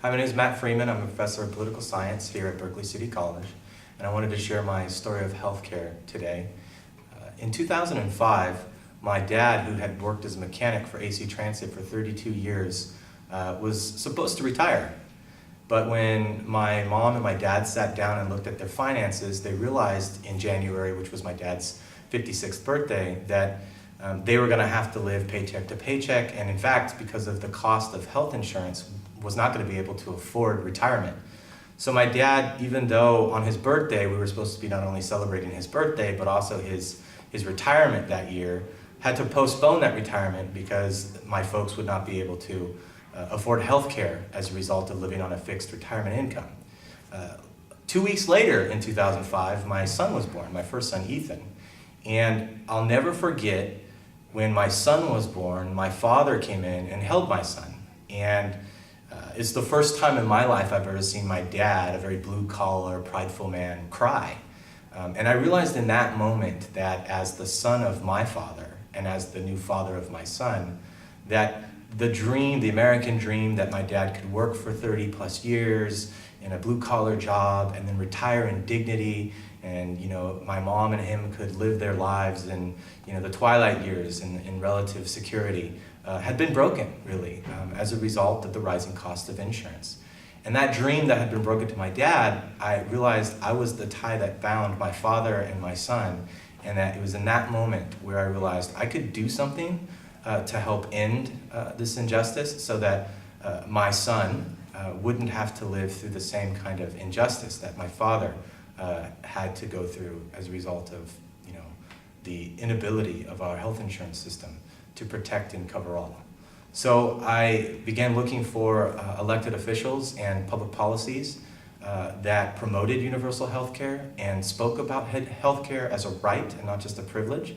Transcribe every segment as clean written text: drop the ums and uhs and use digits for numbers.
Hi, my name is Matt Freeman. I'm a professor of political science here at Berkeley City College, and I wanted to share my story of healthcare today. In 2005, my dad, who had worked as a mechanic for AC Transit for 32 years, was supposed to retire. But when my mom and my dad sat down and looked at their finances, they realized in January, which was my dad's 56th birthday, that they were going to have to live paycheck to paycheck, and in fact, because of the cost of health insurance, was not going to be able to afford retirement. So my dad, even though on his birthday we were supposed to be not only celebrating his birthday but also his retirement that year, had to postpone that retirement because my folks would not be able to afford health care as a result of living on a fixed retirement income. 2 weeks later in 2005, my son was born, my first son, Ethan. And I'll never forget when my son was born, my father came in and held my son. And it's the first time in my life I've ever seen my dad, a very blue-collar, prideful man, cry. And I realized in that moment that as the son of my father and as the new father of my son, that the dream, the American dream that my dad could work for 30 plus years in a blue-collar job and then retire in dignity, and my mom and him could live their lives in the twilight years in relative security, had been broken, really, as a result of the rising cost of insurance. And that dream that had been broken to my dad, I realized I was the tie that bound my father and my son, and that it was in that moment where I realized I could do something to help end this injustice so that my son wouldn't have to live through the same kind of injustice that my father had to go through as a result of the inability of our health insurance system to protect and cover all. So I began looking for elected officials and public policies that promoted universal health care and spoke about health care as a right and not just a privilege.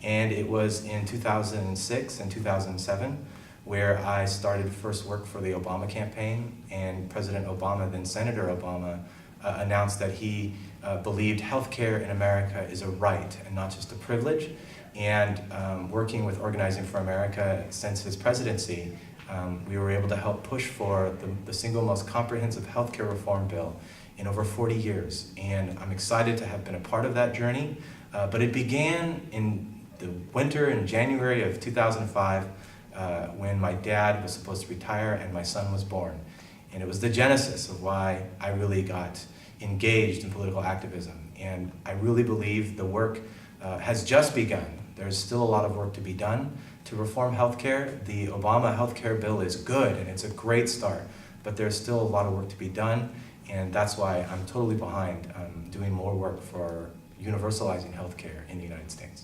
And it was in 2006 and 2007 where I started first work for the Obama campaign, and President Obama, then Senator Obama, announced that he believed health care in America is a right and not just a privilege. And working with Organizing for America since his presidency, we were able to help push for the single most comprehensive healthcare reform bill in over 40 years. And I'm excited to have been a part of that journey. But it began in the winter in January of 2005 when my dad was supposed to retire and my son was born. And it was the genesis of why I really got engaged in political activism. And I really believe the work has just begun. There's still a lot of work to be done to reform healthcare. The Obama healthcare bill is good and it's a great start, but there's still a lot of work to be done, and that's why I'm totally behind doing more work for universalizing healthcare in the United States.